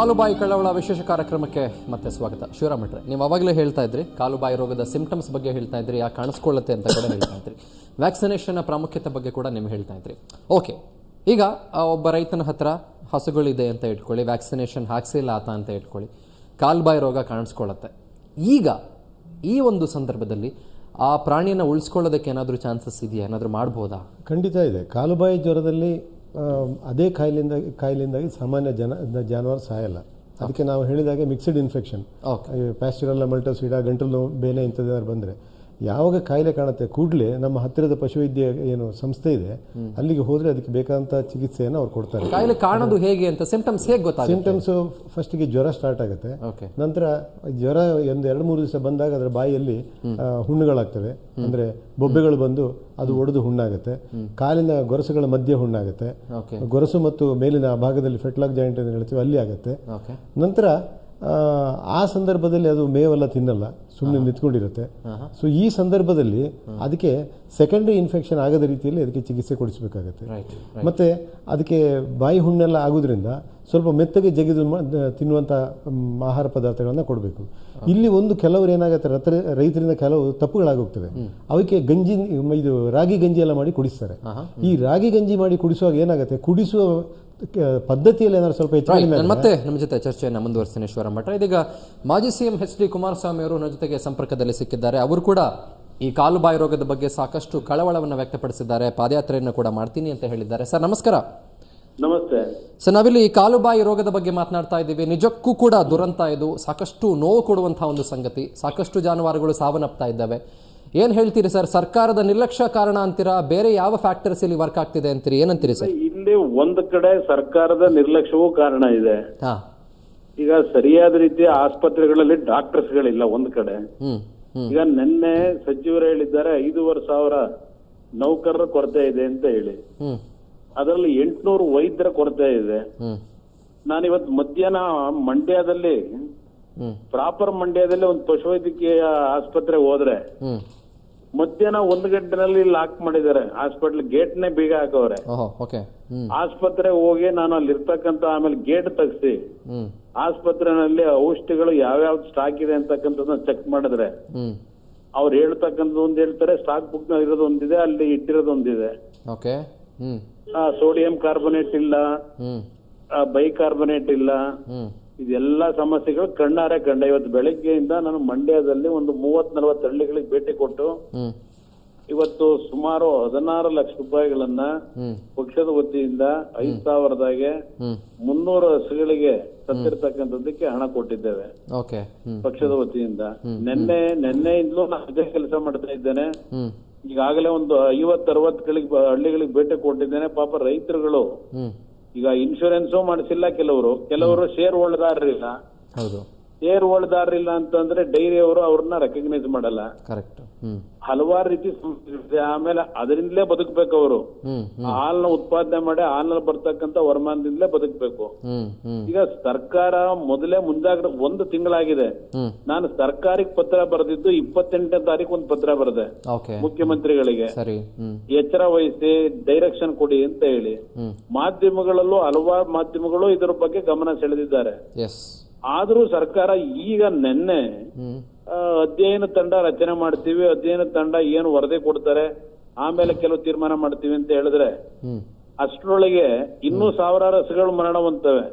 ಕಾಲುಬಾಯಿ ಕಳ್ಳವಳ ವಿಶೇಷ ಕಾರ್ಯಕ್ರಮಕ್ಕೆ ಮತ್ತೆ ಸ್ವಾಗತ. ಶಿವರಾಮ್ ಭಟ್ರೆ, ನೀವು ಅವಾಗಲೇ ಹೇಳ್ತಾ ಇದ್ರಿ ಕಾಲುಬಾಯಿ ರೋಗದ ಸಿಂಪ್ಟಮ್ಸ್ ಬಗ್ಗೆ ಹೇಳ್ತಾ ಇದ್ರಿ, ಯಾಕೆ ಕಾಣಿಸ್ಕೊಳ್ಳುತ್ತೆ ಅಂತ ಕೂಡ ಹೇಳ್ತಾ ಇದ್ರಿ, ವ್ಯಾಕ್ಸಿನೇಷನ್ನ ಪ್ರಾಮುಖ್ಯತೆ ಬಗ್ಗೆ ಕೂಡ ನೀವು ಹೇಳ್ತಾ ಇದ್ರಿ. ಓಕೆ, ಈಗ ಒಬ್ಬ ರೈತನ ಹತ್ರ ಹಸುಗಳಿದೆ ಅಂತ ಇಟ್ಕೊಳ್ಳಿ, ವ್ಯಾಕ್ಸಿನೇಷನ್ ಹಾಕ್ಸಿಲ್ಲ ಆತ ಅಂತ ಇಟ್ಕೊಳ್ಳಿ, ಕಾಲುಬಾಯಿ ರೋಗ ಕಾಣಿಸ್ಕೊಳ್ಳುತ್ತೆ. ಈಗ ಈ ಒಂದು ಸಂದರ್ಭದಲ್ಲಿ ಆ ಪ್ರಾಣಿಯನ್ನು ಉಳಿಸ್ಕೊಳ್ಳೋದಕ್ಕೆ ಏನಾದರೂ ಚಾನ್ಸಸ್ ಇದೆಯಾ, ಏನಾದರೂ ಮಾಡ್ಬೋದಾ? ಖಂಡಿತ ಇದೆ. ಕಾಲುಬಾಯಿ ಜ್ವರದಲ್ಲಿ ಅದೇ ಕಾಯಿಲೆಯಿಂದಾಗಿ ಸಾಮಾನ್ಯ ಜಾನುವಾರು ಸಾಯಲ್ಲ. ಅದಕ್ಕೆ ನಾವು ಹೇಳಿದಾಗೆ ಮಿಕ್ಸ್ಡ್ ಇನ್ಫೆಕ್ಷನ್, ಪ್ಯಾಸ್ಚುರಲ್ಲ ಮಲ್ಟೋಸಿಡಾ, ಗಂಟಲು ನೋವು, ಬೇನೆ ಇಂಥದ್ದು ಬಂದರೆ ಯಾವಾಗ ಕಾಯಿಲೆ ಕಾಣುತ್ತೆ ಕೂಡಲೇ ನಮ್ಮ ಹತ್ತಿರದ ಪಶುವೈದ್ಯ ಏನು ಸಂಸ್ಥೆ ಇದೆ ಅಲ್ಲಿಗೆ ಹೋದರೆ ಅದಕ್ಕೆ ಬೇಕಾದಂಥ ಚಿಕಿತ್ಸೆಯನ್ನು ಅವ್ರು ಕೊಡ್ತಾರೆ. ಕಾಯಿಲೆ ಕಾಣೋದು ಹೇಗೆ ಅಂತ ಸಿಂಪ್ಟಮ್ಸ್ ಹೇಗೆ ಗೊತ್ತಾಗುತ್ತೆ? ಸಿಂಪ್ಟಮ್ಸು ಫಸ್ಟಿಗೆ ಜ್ವರ ಸ್ಟಾರ್ಟ್ ಆಗುತ್ತೆ. ನಂತರ ಜ್ವರ ಒಂದು 2-3 ದಿವಸ ಬಂದಾಗ ಅದರ ಬಾಯಿಯಲ್ಲಿ ಹುಣ್ಣುಗಳಾಗ್ತವೆ, ಅಂದರೆ ಬೊಬ್ಬೆಗಳು ಬಂದು ಅದು ಒಡೆದು ಹುಣ್ಣಾಗುತ್ತೆ. ಕಾಲಿನ ಗೊರಸುಗಳ ಮಧ್ಯೆ ಹುಣ್ಣಾಗುತ್ತೆ, ಗೊರಸು ಮತ್ತು ಮೇಲಿನ ಭಾಗದಲ್ಲಿ ಫೆಟ್ಲಾಕ್ ಜಾಯಿಂಟ್ ಅಂತ ಹೇಳ್ತೀವಿ ಅಲ್ಲಿ ಆಗುತ್ತೆ. ನಂತರ ಆ ಸಂದರ್ಭದಲ್ಲಿ ಅದು ಮೇವೆಲ್ಲ ತಿನ್ನಲ್ಲ, ಸುಮ್ಮನೆ ನಿಂತ್ಕೊಂಡಿರುತ್ತೆ. ಸೊ ಈ ಸಂದರ್ಭದಲ್ಲಿ ಅದಕ್ಕೆ ಸೆಕೆಂಡರಿ ಇನ್ಫೆಕ್ಷನ್ ಆಗದ ರೀತಿಯಲ್ಲಿ ಅದಕ್ಕೆ ಚಿಕಿತ್ಸೆ ಕೊಡಿಸಬೇಕಾಗತ್ತೆ. ಮತ್ತು ಅದಕ್ಕೆ ಬಾಯಿ ಹುಣ್ಣೆಲ್ಲ ಆಗೋದ್ರಿಂದ ಸ್ವಲ್ಪ ಮೆತ್ತಗೆ ಜಗಿದು ತಿನ್ನುವಂಥ ಆಹಾರ ಪದಾರ್ಥಗಳನ್ನು ಕೊಡಬೇಕು. ಇಲ್ಲಿ ಕೆಲವರು ಏನಾಗುತ್ತೆ, ರೈತರಿಂದ ಕೆಲವು ತಪ್ಪುಗಳಾಗೋಗ್ತವೆ. ಅವಕ್ಕೆ ಇದು ರಾಗಿ ಗಂಜಿ ಎಲ್ಲ ಮಾಡಿ ಕುಡಿಸ್ತಾರೆ. ಈ ರಾಗಿ ಗಂಜಿ ಮಾಡಿ ಕುಡಿಸುವಾಗ ಏನಾಗುತ್ತೆ, ಕುಡಿಸುವ ಪದ್ಧತಿಯಲ್ಲಿ ಏನಾದ್ರು ಸ್ವಲ್ಪ ಹೆಚ್ಚು. ಮತ್ತೆ ನಮ್ಮ ಜೊತೆ ಚರ್ಚೆಯನ್ನು ಮುಂದುವರಿಸ್ತೀನಿ ಶಿವರಾಮ್ ಭಟ್ರೆ. ಇದೀಗ ಮಾಜಿ ಸಿಎಂ ಎಚ್ ಡಿ ಕುಮಾರಸ್ವಾಮಿ ಅವರು ನನ್ನ ಜೊತೆಗೆ ಸಂಪರ್ಕದಲ್ಲಿ ಸಿಕ್ಕಿದ್ದಾರೆ. ಅವರು ಕೂಡ ಈ ಕಾಲುಬಾಯಿ ರೋಗದ ಬಗ್ಗೆ ಸಾಕಷ್ಟು ಕಳವಳವನ್ನು ವ್ಯಕ್ತಪಡಿಸಿದ್ದಾರೆ, ಪಾದಯಾತ್ರೆಯನ್ನು ಕೂಡ ಮಾಡ್ತೀನಿ ಅಂತ ಹೇಳಿದ್ದಾರೆ. ಸರ್ ನಮಸ್ಕಾರ. ನಮಸ್ತೆ ಸರ್, ನಾವಿಲ್ಲಿ ಈ ಕಾಲುಬಾಯಿ ರೋಗದ ಬಗ್ಗೆ ಮಾತನಾಡ್ತಾ ಇದ್ದೀವಿ. ನಿಜಕ್ಕೂ ಕೂಡ ದುರಂತ ಇದು, ಸಾಕಷ್ಟು ನೋವು ಕೊಡುವಂತಹ ಒಂದು ಸಂಗತಿ. ಸಾಕಷ್ಟು ಜಾನುವಾರುಗಳು ಸಾವನ್ನಪ್ತಾ ಇದ್ದಾವೆ. ಏನ್ ಹೇಳ್ತೀರಿ ಸರ್? ಸರ್ಕಾರದ ನಿರ್ಲಕ್ಷ್ಯ ಕಾರಣ ಅಂತೀರಾ, ಬೇರೆ ಯಾವ ಫ್ಯಾಕ್ಟರ್ಸ್ ಇಲ್ಲಿ ವರ್ಕ್ ಆಗ್ತಿದೆ ಅಂತೀರಿ, ಏನಂತೀರಿ ಸರ್? ಇಲ್ಲಿ ಒಂದು ಕಡೆ ಸರ್ಕಾರದ ನಿರ್ಲಕ್ಷ್ಯವೂ ಕಾರಣ ಇದೆ. ಈಗ ಸರಿಯಾದ ರೀತಿಯ ಆಸ್ಪತ್ರೆಗಳಲ್ಲಿ ಡಾಕ್ಟರ್ಸ್ಗಳಿಲ್ಲ ಒಂದು ಕಡೆ. ಈಗ ನಿನ್ನೆ ಸಚಿವರು ಹೇಳಿದ್ದಾರೆ 5,500 ನೌಕರರ ಕೊರತೆ ಇದೆ ಅಂತ ಹೇಳಿ, ಅದರಲ್ಲಿ 800 ವೈದ್ಯರ ಕೊರತೆ ಇದೆ. ನಾನಿವತ್ತು ಮಧ್ಯಾಹ್ನ ಮಂಡ್ಯದಲ್ಲಿ ಪ್ರಾಪರ್ ಮಂಡ್ಯದಲ್ಲಿ ಒಂದು ಪಶುವೈದ್ಯಕೀಯ ಆಸ್ಪತ್ರೆ ಹೋದ್ರೆ ಮಧ್ಯಾಹ್ನ 1 ಗಂಟೆನಲ್ಲಿ ಲಾಕ್ ಮಾಡಿದ್ದಾರೆ ಹಾಸ್ಪಿಟಲ್ ಗೇಟ್ನೇ ಬೀಗ ಹಾಕವ್ರೆ. ಆಸ್ಪತ್ರೆ ಹೋಗಿ ನಾನು ಅಲ್ಲಿ ಇರ್ತಕ್ಕಂತ ಆಮೇಲೆ ಗೇಟ್ ತೆಗ್ಸಿ ಆಸ್ಪತ್ರೆನಲ್ಲಿ ಔಷಧಿಗಳು ಯಾವ್ಯಾವ್ದು ಸ್ಟಾಕ್ ಇದೆ ಅಂತಕ್ಕಂಥದ್ದನ್ನ ಚೆಕ್ ಮಾಡಿದ್ರೆ ಅವ್ರು ಹೇಳ್ತಕ್ಕಂಥದ್ದು ಒಂದ್ ಹೇಳ್ತಾರೆ, ಸ್ಟಾಕ್ ಬುಕ್ ನ ಇರೋದು ಒಂದಿದೆ, ಅಲ್ಲಿ ಇಟ್ಟಿರೋದು ಒಂದಿದೆ. ಸೋಡಿಯಂ ಕಾರ್ಬೊನೇಟ್ ಇಲ್ಲ, ಬೈಕಾರ್ಬೊನೇಟ್ ಇಲ್ಲ. ಇದೆಲ್ಲ ಸಮಸ್ಯೆಗಳು ಕಣ್ಣಾರೆ ಕಂಡ. ಇವತ್ತು ಬೆಳಗ್ಗೆಯಿಂದ ನಾನು ಮಂಡ್ಯದಲ್ಲಿ ಒಂದು 30-40 ಹಳ್ಳಿಗಳಿಗೆ ಭೇಟಿ ಕೊಟ್ಟು ಇವತ್ತು ಸುಮಾರು 16 ಲಕ್ಷ ರೂಪಾಯಿಗಳನ್ನ ಪಕ್ಷದ ವತಿಯಿಂದ 5,000ದಾಗೆ 300 ಹಸುಗಳಿಗೆ ಸತ್ತಿರ್ತಕ್ಕಂಥದ್ದಕ್ಕೆ ಹಣ ಕೊಟ್ಟಿದ್ದೇವೆ ಪಕ್ಷದ ವತಿಯಿಂದ. ನೆನ್ನೆಯಿಂದಲೂ ನಾನು ಅದೇ ಕೆಲಸ ಮಾಡ್ತಾ ಇದ್ದೇನೆ. ಈಗಾಗಲೇ ಒಂದು 50-60 ಹಳ್ಳಿಗಳಿಗೆ ಭೇಟಿ ಕೊಟ್ಟಿದ್ದೇನೆ. ಪಾಪ ರೈತರುಗಳು ಈಗ ಇನ್ಶೂರೆನ್ಸು ಮಾಡಿಸಿಲ್ಲ, ಕೆಲವರು ಶೇರ್ ಹೋಲ್ಡರ್ರಿಲ್ಲ. ಶೇರ್ ಹೋಲ್ಡರ್ರಿಲ್ಲ ಅಂತಂದ್ರೆ ಡೈರಿ ಅವರು ಅವ್ರನ್ನ ರೆಕಗ್ನೈಸ್ ಮಾಡಲ್ಲ. ಹಲವಾರು ರೀತಿ ಸಮಸ್ಯೆ. ಆಮೇಲೆ ಅದರಿಂದಲೇ ಬದುಕಬೇಕು ಅವರು. ಹಾಲನ್ನ ಉತ್ಪಾದನೆ ಮಾಡಿ ಹಾಲಿನಲ್ಲಿ ಬರ್ತಕ್ಕಂಥ ವರಮಾನದಿಂದಲೇ ಬದುಕಬೇಕು. ಈಗ ಸರ್ಕಾರ ಮೊದಲೇ ಮುಂಜಾಗ್ರತೆ 1 ತಿಂಗಳಾಗಿದೆ. ನಾನು ಸರ್ಕಾರಕ್ಕೆ ಪತ್ರ ಬರೆದಿದ್ದು 28ನೇ ತಾರೀಕು ಒಂದು ಪತ್ರ ಬರೆದೆ ಮುಖ್ಯಮಂತ್ರಿಗಳಿಗೆ, ಎಚ್ಚರ ವಹಿಸಿ ಡೈರೆಕ್ಷನ್ ಕೊಡಿ ಅಂತ ಹೇಳಿ. ಮಾಧ್ಯಮಗಳಲ್ಲೂ ಹಲವಾರು ಮಾಧ್ಯಮಗಳು ಇದರ ಬಗ್ಗೆ ಗಮನ ಸೆಳೆದಿದ್ದಾರೆ. ಆದ್ರೂ ಸರ್ಕಾರ ಈಗ ನಿನ್ನೆ ಅಧ್ಯಯನ ತಂಡ ರಚನೆ ಮಾಡ್ತೀವಿ, ಅಧ್ಯಯನ ತಂಡ ಏನು ವರದಿ ಕೊಡ್ತಾರೆ, ಆಮೇಲೆ ಕೆಲವು ತೀರ್ಮಾನ ಮಾಡ್ತೀವಿ ಅಂತ ಹೇಳಿದ್ರೆ ಅಷ್ಟರೊಳಗೆ ಇನ್ನೂ ಸಾವಿರಾರು ಹಸುಗಳು ಮರಣ ಹೊಂದ್ತವೆ.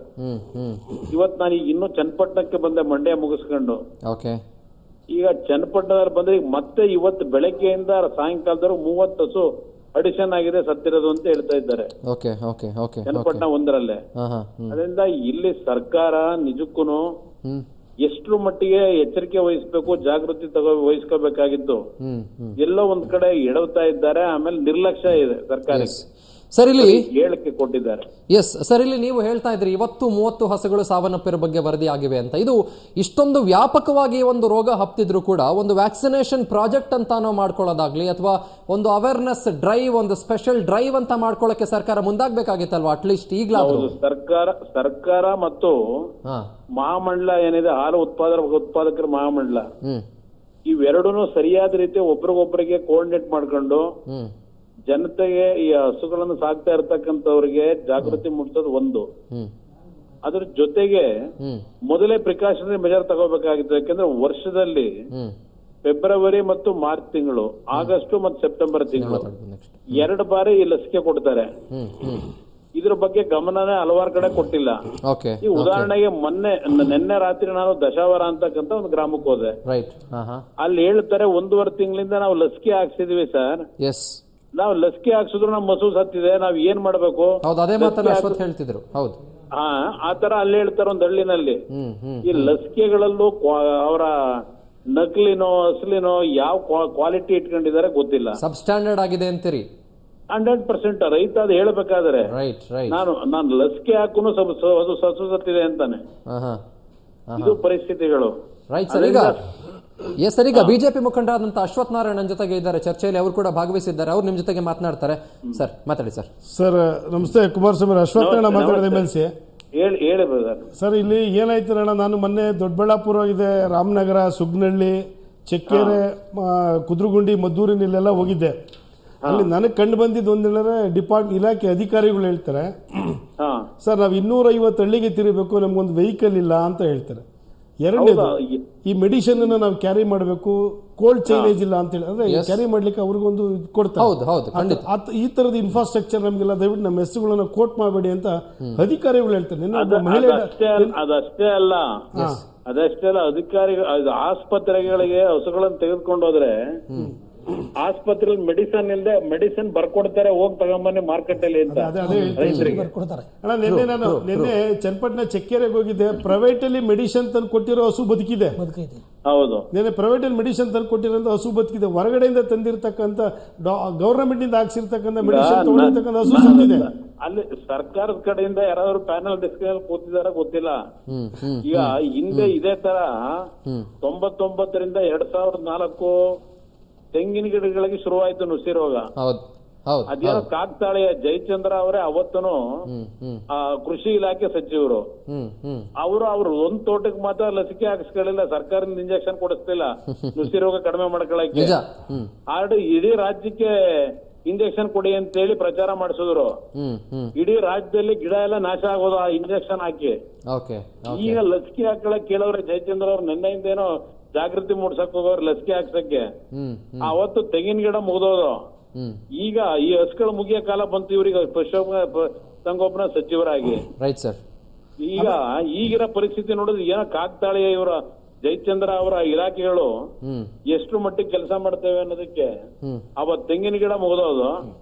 ಇವತ್ತು ನಾನು ಈಗ ಇನ್ನೂ ಚನ್ನಪಟ್ಟಣಕ್ಕೆ ಬಂದೆ, ಮಂಡ್ಯ ಮುಗಿಸ್ಕೊಂಡು. ಈಗ ಚನ್ನಪಟ್ಟಣದಲ್ಲಿ ಬಂದ್ರೆ ಈಗ ಮತ್ತೆ ಇವತ್ತು ಬೆಳಗ್ಗೆಯಿಂದ ಸಾಯಂಕಾಲದವರೆಗೂ 30 ಹಸು ಅಡಿಷನ್ ಆಗಿದೆ ಸತ್ತಿರೋದು ಅಂತ ಹೇಳ್ತಾ ಇದ್ದಾರೆ ಚನ್ನಪಟ್ಟಣ 1ರಲ್ಲೇ. ಅದರಿಂದ ಇಲ್ಲಿ ಸರ್ಕಾರ ನಿಜಕ್ಕೂ ಎಷ್ಟು ಮಟ್ಟಿಗೆ ಎಚ್ಚರಿಕೆ ವಹಿಸಬೇಕು, ಜಾಗೃತಿ ವಹಿಸ್ಕೋಬೇಕಾಗಿತ್ತು ಎಲ್ಲೋ ಒಂದ್ ಕಡೆ ಎಡವ್ತಾ ಇದ್ದಾರೆ. ಆಮೇಲೆ ನಿರ್ಲಕ್ಷ್ಯ ಇದೆ ಸರ್ಕಾರ. ಸರ್, ಇಲ್ಲಿ ಹೇಳಿಕೆ ಕೊಟ್ಟಿದ್ದಾರೆ. ಸರ್, ಇಲ್ಲಿ ನೀವು ಹೇಳ್ತಾ ಇದ್ರಿ ಇವತ್ತು 30 ಹಸುಗಳು ಸಾವನ್ನಪ್ಪಿರೋ ಬಗ್ಗೆ ವರದಿ ಆಗಿವೆ ಅಂತ. ಇದು ಇಷ್ಟೊಂದು ವ್ಯಾಪಕವಾಗಿ ಒಂದು ರೋಗ ಹಬ್ತಿದ್ರು ಕೂಡ ಒಂದು ವ್ಯಾಕ್ಸಿನೇಷನ್ ಪ್ರಾಜೆಕ್ಟ್ ಅಂತ ನಾವು ಮಾಡ್ಕೊಳ್ಳೋದಾಗ್ಲಿ ಅಥವಾ ಒಂದು ಅವೇರ್ನೆಸ್ ಡ್ರೈವ್, ಒಂದು ಸ್ಪೆಷಲ್ ಡ್ರೈವ್ ಅಂತ ಮಾಡ್ಕೊಳ್ಳೋಕೆ ಸರ್ಕಾರ ಮುಂದಾಗಬೇಕಾಗಿತ್ತಲ್ವಾ? ಅಟ್ಲೀಸ್ಟ್ ಈಗಲಾದ್ರೂ ಸರ್ಕಾರ ಮತ್ತು ಮಹಾಮಂಡಲ ಏನಿದೆ, ಹಾಲು ಉತ್ಪಾದಕರ ಮಹಾಮಂಡಲ, ಇವೆರಡೂ ಸರಿಯಾದ ರೀತಿ ಒಬ್ರಿಗೊಬ್ಬರಿಗೆ ಕೋಆರ್ಡಿನೇಟ್ ಮಾಡ್ಕೊಂಡು ಜನತೆಗೆ ಈ ಹಸುಗಳನ್ನು ಸಾಕ್ತಾ ಇರ್ತಕ್ಕಂಥವ್ರಿಗೆ ಜಾಗೃತಿ ಮೂಡಿಸೋದು ಒಂದು. ಅದ್ರ ಜೊತೆಗೆ ಹ್ಮ್ ಮೊದಲೇ ಪ್ರಿಕಾಷನರಿ ಮೆಜರ್ ತಗೋಬೇಕಾಗಿತ್ತು. ಯಾಕಂದ್ರೆ ವರ್ಷದಲ್ಲಿ ಹ್ಮ್ ಫೆಬ್ರವರಿ ಮತ್ತು ಮಾರ್ಚ್ ತಿಂಗಳು, ಆಗಸ್ಟ್ ಮತ್ತು ಸೆಪ್ಟೆಂಬರ್ ತಿಂಗಳು ನೆಕ್ಸ್ಟ್ 2 ಬಾರಿ ಈ ಲಸಿಕೆ ಕೊಡ್ತಾರೆ. ಇದ್ರ ಬಗ್ಗೆ ಗಮನನೇ ಹಲವಾರು ಕಡೆ ಕೊಟ್ಟಿಲ್ಲ. ಓಕೆ ಈ ಉದಾಹರಣೆಗೆ ನಿನ್ನೆ ರಾತ್ರಿ ನಾನು ದಶಾವರ ಅಂತಕ್ಕಂತ ಒಂದು ಗ್ರಾಮಕ್ಕೆ ಹೋದೆ. ರೈಟ್. ಅಲ್ಲಿ ಹೇಳ್ತಾರೆ 1.5 ತಿಂಗಳಿಂದ ನಾವು ಲಸಿಕೆ ಹಾಕ್ಸಿದೀವಿ ಸರ್, ಎಸ್ ನಾವು ಲಸಿಕೆ ಹಾಕ್ಸಿದ್ರು ನಮ್ಮ ಮಸು ಸತ್ತಿದೆ, ನಾವ್ ಏನ್ ಮಾಡ್ಬೇಕು? ಹೌದು, ಅದೇ ಮಾತನ್ನ ಅಶ್ವಥ್ ಹೇಳ್ತಿದ್ರು. ಹೌದು, ಆ ತರ ಅಲ್ಲಿ ಹೇಳ್ತಾರೆ ಒಂದು ಹಳ್ಳಿನಲ್ಲಿ. ಈ ಲಸಿಕೆಗಳಲ್ಲೂ ಅವರ ನಕಲಿನೋ ಅಸಲಿನೋ ಯಾವ ಕ್ವಾಲಿಟಿ ಇಟ್ಕೊಂಡಿದ್ದಾರೆ ಗೊತ್ತಿಲ್ಲ. ಸಬ್ ಸ್ಟ್ಯಾಂಡರ್ಡ್ ಆಗಿದೆ ಅಂತೀರಿ? 100% ರೈತ ಅದು ಹೇಳ್ಬೇಕಾದ್ರೆ ರೈಟ್ ರೈಟ್ ನಾನು ಲಸಿಕೆ ಹಾಕುನು ಅದು ಸಸು ಸತ್ತಿದೆ ಅಂತಾನೆ. ಇದು ಪರಿಸ್ಥಿತಿಗಳು. Right sir. ಈಗ ಬಿಜೆಪಿ ಮುಖಂಡರಾದಂತ ಅಶ್ವಥ್ ನಾರಾಯಣನ್ ಜೊತೆಗೆ ಇದ್ದಾರೆ ಚರ್ಚೆಯಲ್ಲಿ, ಅವರು ಕೂಡ ಭಾಗವಹಿಸಿದ್ದಾರೆ. ಅವ್ರು ನಿಮ್ ಜೊತೆಗೆ ಮಾತನಾಡ್ತಾರೆ. ಸರ್ ಮಾತಾಡಿ ಸರ್. ಸರ್ ನಮಸ್ತೆ, ಕುಮಾರಸ್ವಾಮಿ ಅಶ್ವಥ್ ನಾರಾಯಣ ಮಾತಾಡಿದೆ ಎಮ್ಎಲ್ಸಿ. ಹೇಳಿ ಬ್ರದರ್. ಸರ್ ಇಲ್ಲಿ ಏನಾಯ್ತು ಅಣ್ಣ, ನಾನು ಮೊನ್ನೆ ದೊಡ್ಡಬಳ್ಳಾಪುರ ಹೋಗಿದ್ದೆ, ರಾಮನಗರ, ಸುಗ್ನಹಳ್ಳಿ, ಚೆಕ್ಕೆರೆ, ಕುದ್ರುಗುಂಡಿ, ಮದ್ದೂರಿನೆಲ್ಲ ಹೋಗಿದ್ದೆ. ಅಲ್ಲಿ ನನಗೆ ಕಂಡು ಬಂದಿದ್ದು ಒಂದೇಳೆ ಇಲಾಖೆ ಅಧಿಕಾರಿಗಳು ಹೇಳ್ತಾರೆ, ಸರ್ ನಾವು 250 ಹಳ್ಳಿಗೆ ತಿರುಗಬೇಕು, ನಮ್ಗೊಂದು ವೆಹಿಕಲ್ ಇಲ್ಲ ಅಂತ ಹೇಳ್ತಾರೆ. ಎರಡನೇದು, ಈ ಮೆಡಿಸಿನ್ ನಾವು ಕ್ಯಾರಿ ಮಾಡಬೇಕು, ಕೋಲ್ಡ್ ಚೈನೇಜ್ ಇಲ್ಲ ಅಂತ ಹೇಳಿ, ಅಂದ್ರೆ ಕ್ಯಾರಿ ಮಾಡ್ಲಿಕ್ಕೆ ಅವ್ರಿಗೊಂದು ಕೊಡ್ತಾರೆ. ಈ ತರದ ಇನ್ಫ್ರಾಸ್ಟ್ರಕ್ಚರ್ ನಮ್ಗೆಲ್ಲ, ದಯವಿಟ್ಟು ನಮ್ಮ ಹೆಸರುಗಳನ್ನ ಕೋಟ್ ಮಾಡಬೇಡಿ ಅಂತ ಅಧಿಕಾರಿಗಳು ಹೇಳ್ತಾರೆ. ಅದಷ್ಟೇ ಅಲ್ಲ ಅಧಿಕಾರಿಗಳು ಆಸ್ಪತ್ರೆಗಳಿಗೆ ಹಸುಗಳನ್ನು ತೆಗೆದುಕೊಂಡು ಹೋದ್ರೆ ಆಸ್ಪತ್ರೆ ಮೆಡಿಸಿನ್ ಬರ್ಕೊಡ್ತಾರೆ, ಹೋಗಿ ತಗೊಂಬನ್ನಿ ಮಾರ್ಕೆಟ್ ಅಲ್ಲಿ ಅಂತ ರೈತರಿಗೆ. ನಿನ್ನೆ ಚನ್ನಪಟ್ಟಣ ಚೆಕ್ಕೆರೆಗೆ ಹೋಗಿದ್ದೆ, ಪ್ರೈವೇಟ್ ಅಲ್ಲಿ ಮೆಡಿಸಿನ್ ತಂದು ಕೊಟ್ಟಿರೋ ಹಸು ಬದುಕಿದೆ. ಹೌದು, ನಿನ್ನೆ ಪ್ರೈವೇಟ್ ಅಲ್ಲಿ ಮೆಡಿಸಿನ್ ತಂದು ಕೊಟ್ಟಿರೋ ಹಸು ಬದುಕಿದೆ. ಹೊರಗಡೆಯಿಂದ ತಂದಿರತಕ್ಕಂತ ಗವರ್ನಮೆಂಟ್ ಇಂದ ಹಾಕ್ಸಿರ್ತಕ್ಕಂಥ ಮೆಡಿಸಿನ್ ತಗೊಂಡಿರ್ತಕ್ಕಂಥ ಹಸು ಸತ್ತಿದೆ. ಅಲ್ಲಿ ಸರ್ಕಾರದ ಕಡೆಯಿಂದ ಯಾರಾದ್ರೂ ಪ್ಯಾನಲ್ ಡಿಸ್ಕಷನ್ ಕೂತಿದಾರ ಗೊತ್ತಿಲ್ಲ. ಈಗ ಹಿಂದೆ ಇದೇ ತರ 99ರಿಂದ 2004 ತೆಂಗಿನ ಗಿಡಗಳಿಗೆ ಶುರುವಾಯ್ತು ನುಸಿ ರೋಗ. ಅದೇನೋ ಕಾಕ್ತಾಳೆಯ ಜಯಚಂದ್ರ ಅವರೇ ಅವತ್ತನು ಕೃಷಿ ಇಲಾಖೆ ಸಚಿವರು, ಅವ್ರ ಒಂದ್ ತೋಟಕ್ಕೆ ಮಾತ್ರ ಲಸಿಕೆ ಹಾಕಿಸ್ಕೊಳ್ಳಿಲ್ಲ, ಸರ್ಕಾರದಿಂದ ಇಂಜೆಕ್ಷನ್ ಕೊಡಿಸ್ತಿಲ್ಲ ನುಸಿ ರೋಗ ಕಡಿಮೆ ಮಾಡ್ಕೊಳಕ್ಕೆ. ಇಡೀ ರಾಜ್ಯಕ್ಕೆ ಇಂಜೆಕ್ಷನ್ ಕೊಡಿ ಅಂತ ಹೇಳಿ ಪ್ರಚಾರ ಮಾಡಿಸಿದ್ರು. ಇಡೀ ರಾಜ್ಯದಲ್ಲಿ ಗಿಡ ಎಲ್ಲ ನಾಶ ಆಗೋದು ಆ ಇಂಜೆಕ್ಷನ್ ಹಾಕಿ. ಈಗ ಲಸಿಕೆ ಹಾಕೊಳಕ್ ಕೇಳೋರೆ ಜಯಚಂದ್ರ ಅವ್ರು ನಿನ್ನೆಯಿಂದ ಏನೋ ಜಾಗೃತಿ ಮೂಡ್ಸಕ್ ಹೋಗೋರು ಲಸಿಕೆ ಹಾಕ್ಸಕ್ಕೆ. ಅವತ್ತು ತೆಂಗಿನ ಗಿಡ ಮುಗಿದೋದು. ಈಗ ಈ ಹಸುಗಳು ಮುಗಿಯೋ ಕಾಲ ಬಂತು ಇವ್ರಿಗೆ ಪಶುಸಂಗೋಪನಾ ಸಚಿವರಾಗಿ. ಈಗ ಈಗಿರೋ ಪರಿಸ್ಥಿತಿ ನೋಡಿದ್ರೆ ಏನೋ ಕಾಕ್ತಾಳೆಯ ಇವರ ಜಯಚಂದ್ರ ಅವರ ಇಲಾಖೆಗಳು ಎಷ್ಟು ಮಟ್ಟಿಗೆ ಕೆಲಸ ಮಾಡ್ತೇವೆ ಅನ್ನೋದಕ್ಕೆ ಅವತ್ತು ತೆಂಗಿನ ಗಿಡ ಮುಗಿದೋದು.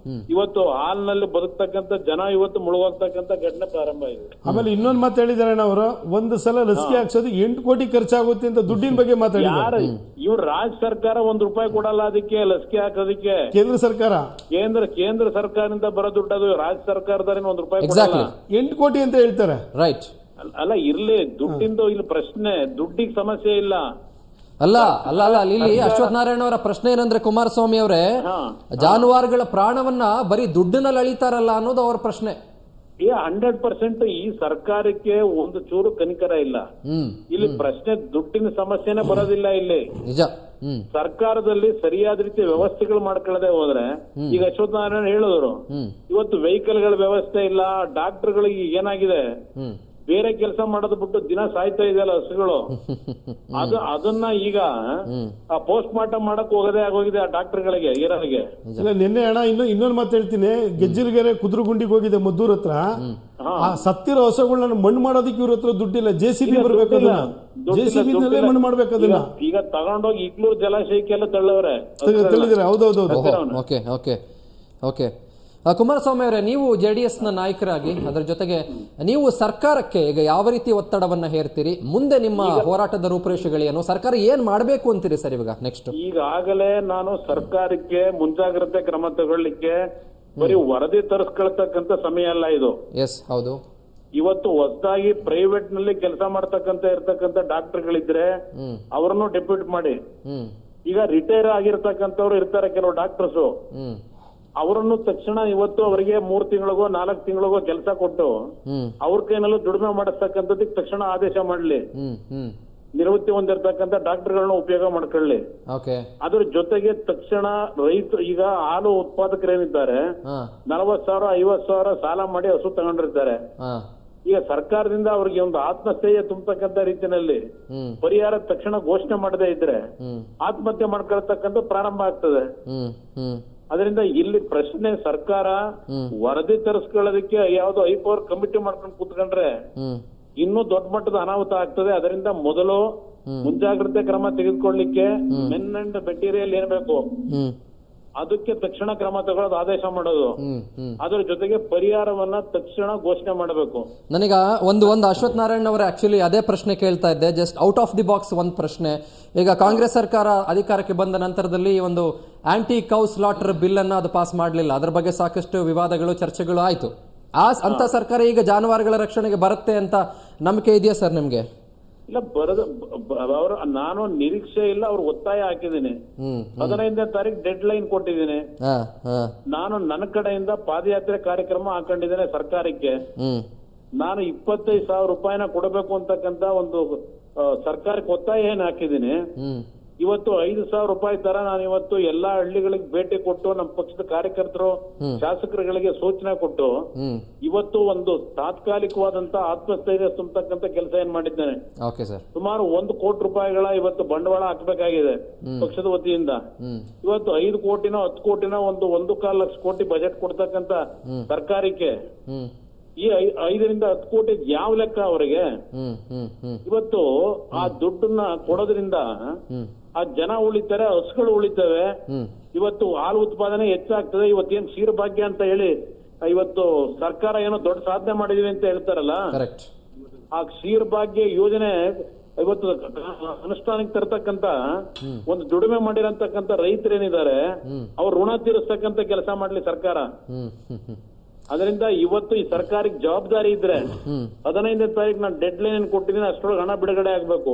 ಇವತ್ತು ಹಾಲ್ನಲ್ಲಿ ಬದುಕ್ತಕ್ಕಂಥ ಜನ ಇವತ್ತು ಮುಳುಗೋಗ್ತಕ್ಕಂಥ ಘಟನೆ ಪ್ರಾರಂಭ ಆಗಿದೆ. ಆಮೇಲೆ ಇನ್ನೊಂದು ಮಾತು ಹೇಳಿದಾರೆ ಅವರು, ಒಂದು ಸಲ ಲಸಿಕೆ ಹಾಕ್ಸೋದು 8 ಕೋಟಿ ಖರ್ಚಾಗುತ್ತೆ ಅಂತ ದುಡ್ಡಿನ ಬಗ್ಗೆ ಮಾತಾಡಿದ್ದಾರೆ. ಇವ್ರು ರಾಜ್ಯ ಸರ್ಕಾರ ₹1 ಕೊಡಲ್ಲ ಅದಕ್ಕೆ ಲಸಿಕೆ ಹಾಕೋದಕ್ಕೆ. ಕೇಂದ್ರ ಸರ್ಕಾರ ಕೇಂದ್ರ ಸರ್ಕಾರದಿಂದ ಬರೋ ದುಡ್ಡು, ಅದು ರಾಜ್ಯ ಸರ್ಕಾರದಲ್ಲಿ ₹1 ಕೊಡಲ್ಲ. 8 ಕೋಟಿ ಅಂತ ಹೇಳ್ತಾರೆ. ರೈಟ್. ಅಲ್ಲ ಇರ್ಲಿ, ದುಡ್ಡಿಂದು ಇಲ್ಲಿ ಪ್ರಶ್ನೆ, ದುಡ್ಡಿಗೆ ಸಮಸ್ಯೆ ಇಲ್ಲ. ಅಲ್ಲ ಇಲ್ಲಿ ಅಶ್ವಥ್ ನಾರಾಯಣ ಅವರ ಪ್ರಶ್ನೆ ಏನಂದ್ರೆ, ಕುಮಾರಸ್ವಾಮಿ ಅವರೇ, ಜಾನುವಾರುಗಳ ಪ್ರಾಣವನ್ನ ಬರೀ ದುಡ್ಡಿನಲ್ಲಿ ಅಳಿತಾರಲ್ಲ ಅನ್ನೋದು ಅವರ ಪ್ರಶ್ನೆ. 100% ಈ ಸರ್ಕಾರಕ್ಕೆ ಒಂದು ಚೂರು ಕನಿಕರ ಇಲ್ಲ. ಇಲ್ಲಿ ಪ್ರಶ್ನೆ ದುಡ್ಡಿನ ಸಮಸ್ಯೆನೇ ಬರೋದಿಲ್ಲ ಇಲ್ಲಿ. ನಿಜ. ಸರ್ಕಾರದಲ್ಲಿ ಸರಿಯಾದ ರೀತಿ ವ್ಯವಸ್ಥೆಗಳು ಮಾಡ್ಕೊಳ್ಳದೆ ಹೋದ್ರೆ, ಈಗ ಅಶ್ವಥ್ ನಾರಾಯಣ ಹೇಳಿದ್ರು, ಇವತ್ತು ವೆಹಿಕಲ್ ಗಳ ವ್ಯವಸ್ಥೆ ಇಲ್ಲ. ಡಾಕ್ಟರ್ಗಳಿಗೆ ಏನಾಗಿದೆ, ಬೇರೆ ಕೆಲಸ ಮಾಡೋದು ಬಿಟ್ಟು ದಿನ ಸಾಯ್ತಾ ಇದೆಯಲ್ಲ ಹಸುಗಳು, ಅದನ್ನ ಈಗ ಪೋಸ್ಟ್ ಮಾರ್ಟಮ್ ಮಾಡಕ್ ಹೋಗದೆ ಆಗೋಗಿದೆ ಆ ಡಾಕ್ಟರ್ಗಳಿಗೆ, ಏರರಿಗೆ. ನಿನ್ನೆ ಅಣ್ಣ ಇನ್ನೊಂದು ಮಾತು ಹೇಳ್ತೀನಿ, ಗೆಜ್ಜಿಲಗೆರೆ ಕುದ್ರುಗುಂಡಿಗೆ ಹೋಗಿದೆ, ಮದ್ದೂರ್ ಹತ್ರ. ಸತ್ತಿರೋ ಹಸುಗಳನ್ನ ಮಣ್ಣು ಮಾಡೋದಕ್ಕೆ ಇವ್ರ ಹತ್ರ ದುಡ್ಡಿಲ್ಲ. ಜೆಸಿಬಿ ಬರ್ಬೇಕು, ಜೆಸಿಬಿ ಮಣ್ಣು ಮಾಡ್ಬೇಕು ಅದನ್ನ. ಈಗ ತಗೊಂಡೋಗಿ ಇಗ್ಲೂರು ಜಲಾಶಯಕ್ಕೆಲ್ಲ ತಳ್ಳವ್ರೆ. ಓಕೆ ಕುಮಾರಸ್ವಾಮಿ ಅವರೇ, ನೀವು JDS ನ ನಾಯಕರಾಗಿ ಅದರ ಜೊತೆಗೆ ನೀವು ಸರ್ಕಾರಕ್ಕೆ ಈಗ ಯಾವ ರೀತಿ ಒತ್ತಡವನ್ನ ಹೇರ್ತೀರಿ? ಮುಂದೆ ನಿಮ್ಮ ಹೋರಾಟದ ರೂಪುರೇಷೆಗಳೇನು? ಸರ್ಕಾರ ಏನ್ ಮಾಡಬೇಕು ಅಂತೀರಿ ಸರ್ ಇವಾಗ ನೆಕ್ಸ್ಟ್? ಈಗಾಗಲೇ ನಾನು ಸರ್ಕಾರಕ್ಕೆ ಮುಂಜಾಗ್ರತೆ ಕ್ರಮ ತಗೊಳ್ಳಿಕ್ಕೆ ಬರೀ ವರದಿ ತರಿಸ್ಕೊಳ್ತಕ್ಕಂತ ಸಮಯ ಅಲ್ಲ ಇದು. ಎಸ್, ಹೌದು. ಇವತ್ತು ಹೊಸದಾಗಿ ಪ್ರೈವೇಟ್ ನಲ್ಲಿ ಕೆಲಸ ಇರ್ತಕ್ಕಂಥ ಡಾಕ್ಟರ್ಗಳಿದ್ರೆ ಅವ್ರನ್ನು ಡೆಪ್ಯೂಟ್ ಮಾಡಿ. ಈಗ ರಿಟೈರ್ ಆಗಿರ್ತಕ್ಕಂಥವ್ರು ಇರ್ತಾರೆ ಕೆಲವು ಡಾಕ್ಟರ್ಸು, ಅವರನ್ನು ತಕ್ಷಣ ಇವತ್ತು ಅವರಿಗೆ 3 ತಿಂಗಳಿಗೋ 4 ತಿಂಗಳಿಗೋ ಕೆಲಸ ಕೊಟ್ಟು ಅವ್ರ ಕೈನಲ್ಲೂ ದುಡಿಮೆ ಮಾಡಿಸ್ತಕ್ಕಂಥದಕ್ಕೆ ತಕ್ಷಣ ಆದೇಶ ಮಾಡ್ಲಿ. ನಿವೃತ್ತಿ ಹೊಂದಿರತಕ್ಕಂಥ ಡಾಕ್ಟರ್ಗಳನ್ನ ಉಪಯೋಗ ಮಾಡ್ಕೊಳ್ಳಿ. ಅದ್ರ ಜೊತೆಗೆ ತಕ್ಷಣ ರೈತ, ಈಗ ಹಾಲು ಉತ್ಪಾದಕರೇನಿದ್ದಾರೆ 40,000 50,000 ಸಾಲ ಮಾಡಿ ಹಸು ತಗೊಂಡಿರ್ತಾರೆ. ಈಗ ಸರ್ಕಾರದಿಂದ ಅವ್ರಿಗೆ ಒಂದು ಆತ್ಮಸ್ಥೈರ್ಯ ತುಂಬತಕ್ಕಂತ ರೀತಿಯಲ್ಲಿ ಪರಿಹಾರ ತಕ್ಷಣ ಘೋಷಣೆ ಮಾಡದೇ ಇದ್ರೆ ಆತ್ಮಹತ್ಯೆ ಮಾಡ್ಕೊಳ್ತಕ್ಕಂಥ ಪ್ರಾರಂಭ ಆಗ್ತದೆ. ಅದರಿಂದ ಇಲ್ಲಿ ಪ್ರಶ್ನೆ ಸರ್ಕಾರ ವರದಿ ತರಿಸ್ಕೊಳ್ಳೋದಕ್ಕೆ ಯಾವ್ದೋ ಹೈಪವರ್ ಕಮಿಟಿ ಮಾಡ್ಕೊಂಡು ಕೂತ್ಕೊಂಡ್ರೆ ಇನ್ನೂ ದೊಡ್ಡ ಮಟ್ಟದ ಅನಾಹುತ ಆಗ್ತದೆ. ಅದರಿಂದ ಮೊದಲು ಮುಂಜಾಗ್ರತೆ ಕ್ರಮ ತೆಗೆದುಕೊಳ್ಳಿಕ್ಕೆ ಮೆನ್ ಅಂಡ್ ಮೆಟೀರಿಯಲ್ ಏನ್ ಬೇಕು ಅದಕ್ಕೆ ತಕ್ಷಣ ಕ್ರಮ ತಗೊಳ್ಳೋದು, ಆದೇಶ ಮಾಡೋದು, ಅದ್ರ ಜೊತೆಗೆ ಪರಿಹಾರವನ್ನ ತಕ್ಷಣ ಘೋಷಣೆ ಮಾಡಬೇಕು. ನನಗ ಒಂದು ಅಶ್ವಥ್ ನಾರಾಯಣ್ ಅವರ ಆಕ್ಚುಲಿ ಅದೇ ಪ್ರಶ್ನೆ ಕೇಳ್ತಾ ಇದ್ದೆ, just out of the box ಒಂದು ಪ್ರಶ್ನೆ. ಈಗ ಕಾಂಗ್ರೆಸ್ ಸರ್ಕಾರ ಅಧಿಕಾರಕ್ಕೆ ಬಂದ ನಂತರದಲ್ಲಿ ಒಂದು ಆಂಟಿ ಕೌ ಸ್ಲಾಟರ್ ಬಿಲ್ ಅನ್ನ ಅದು ಪಾಸ್ ಮಾಡಲಿಲ್ಲ. ಅದರ ಬಗ್ಗೆ ಸಾಕಷ್ಟು ವಿವಾದಗಳು, ಚರ್ಚೆಗಳು ಆಯ್ತು. ಅಂತ ಸರ್ಕಾರ ಈಗ ಜಾನುವಾರುಗಳ ರಕ್ಷಣೆಗೆ ಬರುತ್ತೆ ಅಂತ ನಂಬಿಕೆ ಇದೆಯಾ ಸರ್ ನಿಮ್ಗೆ? ಇಲ್ಲ, ಅವ್ರ ನಾನು ನಿರೀಕ್ಷೆ ಇಲ್ಲ, ಅವ್ರು ಒತ್ತಾಯ ಹಾಕಿದ್ದೀನಿ. 15ನೇ ತಾರೀಕು ಡೆಡ್ ಲೈನ್ ಕೊಟ್ಟಿದ್ದೀನಿ. ನಾನು ನನ್ನ ಕಡೆಯಿಂದ ಪಾದಯಾತ್ರೆ ಕಾರ್ಯಕ್ರಮ ಹಾಕೊಂಡಿದ್ದೇನೆ ಸರ್ಕಾರಕ್ಕೆ. ನಾನು 25,000 ರೂಪಾಯಿನ ಕೊಡಬೇಕು ಅಂತಕ್ಕಂತ ಒಂದು ಸರ್ಕಾರಕ್ಕೆ ಒತ್ತಾಯ ಏನ್ ಹಾಕಿದ್ದೀನಿ. ಇವತ್ತು 5,000 ರೂಪಾಯಿ ತರ ನಾನು ಇವತ್ತು ಎಲ್ಲಾ ಹಳ್ಳಿಗಳಿಗೆ ಭೇಟಿ ಕೊಟ್ಟು ನಮ್ಮ ಪಕ್ಷದ ಕಾರ್ಯಕರ್ತರು, ಶಾಸಕರುಗಳಿಗೆ ಸೂಚನೆ ಕೊಟ್ಟು ಇವತ್ತು ಒಂದು ತಾತ್ಕಾಲಿಕವಾದಂತ ಆತ್ಮಸ್ಥೈರ್ಯ ತುಂಬತಕ್ಕಂತ ಕೆಲಸ ಏನ್ ಮಾಡಿದ್ದೇನೆ. ಸುಮಾರು 1 ಕೋಟಿ ರೂಪಾಯಿಗಳ ಇವತ್ತು ಬಂಡವಾಳ ಹಾಕಬೇಕಾಗಿದೆ ಪಕ್ಷದ ವತಿಯಿಂದ. ಇವತ್ತು 5 ಕೋಟಿನೋ 10 ಕೋಟಿನೋ 1.25 ಲಕ್ಷ ಕೋಟಿ ಬಜೆಟ್ ಕೊಡ್ತಕ್ಕಂತ ಸರ್ಕಾರಕ್ಕೆ ಈ 5 ರಿಂದ 10 ಕೋಟಿ ಯಾವ ಲೆಕ್ಕ ಅವರಿಗೆ? ಇವತ್ತು ಆ ದುಡ್ಡನ್ನ ಕೊಡೋದ್ರಿಂದ ಆ ಜನ ಉಳಿತಾರೆ, ಹಸುಗಳು ಉಳಿತವೆ. ಇವತ್ತು ಹಾಲು ಉತ್ಪಾದನೆ ಹೆಚ್ಚಾಗ್ತದೆ. ಇವತ್ತೇನ್ ಕ್ಷೀರ ಭಾಗ್ಯ ಅಂತ ಹೇಳಿ ಇವತ್ತು ಸರ್ಕಾರ ಏನೋ ದೊಡ್ಡ ಸಾಧನೆ ಮಾಡಿದೀವಿ ಅಂತ ಹೇಳ್ತಾರಲ್ಲ, ಆ ಕ್ಷೀರ ಭಾಗ್ಯ ಯೋಜನೆ ಇವತ್ತು ಅನುಷ್ಠಾನಕ್ಕೆ ತರ್ತಕ್ಕಂತ ಒಂದು ದುಡಿಮೆ ಮಾಡಿರಂತಕ್ಕಂತ ರೈತರೇನಿದ್ದಾರೆ ಅವ್ರ ಋಣ ತೀರಿಸ್ತಕ್ಕಂತ ಕೆಲಸ ಮಾಡ್ಲಿ ಸರ್ಕಾರ. ಅದರಿಂದ ಇವತ್ತು ಈ ಸರ್ಕಾರಕ್ಕೆ ಜವಾಬ್ದಾರಿ ಇದ್ರೆ 15ನೇ ತಾರೀಕು ನಾನು ಡೆಡ್ ಲೈನ್ ಕೊಟ್ಟಿದ್ದೀನಿ, ಅಷ್ಟರೊಳಗೆ ಹಣ ಬಿಡುಗಡೆ ಆಗ್ಬೇಕು.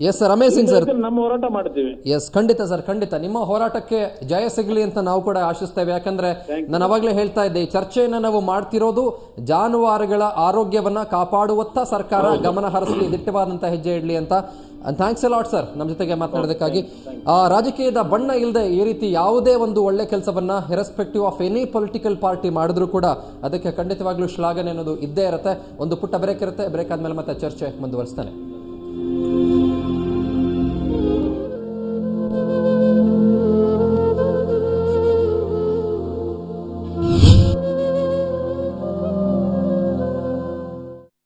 Yes sir, amazing sir. ನಮ್ಮ ಹೋರಾಟ ಮಾಡ್ತೀವಿ. ಎಸ್, ಖಂಡಿತ ಸರ್, ಖಂಡಿತ ನಿಮ್ಮ ಹೋರಾಟಕ್ಕೆ ಜಯ ಸಿಗಲಿ ಅಂತ ನಾವು ಕೂಡ ಆಶಿಸ್ತೇವೆ. ಯಾಕಂದ್ರೆ ನಾನು ಅವಾಗಲೇ ಹೇಳ್ತಾ ಇದ್ದೆ, ಈ ಚರ್ಚೆಯನ್ನು ನಾವು ಮಾಡ್ತಿರೋದು ಜಾನುವಾರುಗಳ ಆರೋಗ್ಯವನ್ನ ಕಾಪಾಡುವತ್ತ ಸರ್ಕಾರ ಗಮನ ಹರಿಸಲಿ, ದಿಟ್ಟವಾದಂತ ಹೆಜ್ಜೆ ಇಡ್ಲಿ ಅಂತ. ಥ್ಯಾಂಕ್ಸ್ ಅ ಲಾಟ್ ಸರ್ ನಮ್ಮ ಜೊತೆಗೆ ಮಾತನಾಡೋದಕ್ಕಾಗಿ. ರಾಜಕೀಯದ ಬಣ್ಣ ಇಲ್ಲದೆ ಈ ರೀತಿ ಯಾವುದೇ ಒಂದು ಒಳ್ಳೆ ಕೆಲಸವನ್ನ irrespective of any political party ಮಾಡಿದ್ರು ಕೂಡ ಅದಕ್ಕೆ ಖಂಡಿತವಾಗ್ಲೂ ಶ್ಲಾಘನೆ ಅನ್ನೋದು ಇದ್ದೇ ಇರುತ್ತೆ. ಒಂದು ಪುಟ್ಟ ಬ್ರೇಕ್ ಇರುತ್ತೆ. ಬ್ರೇಕ್ ಆದ್ಮೇಲೆ ಮತ್ತೆ ಚರ್ಚೆ ಮುಂದುವರಿಸ್ತಾನೆ.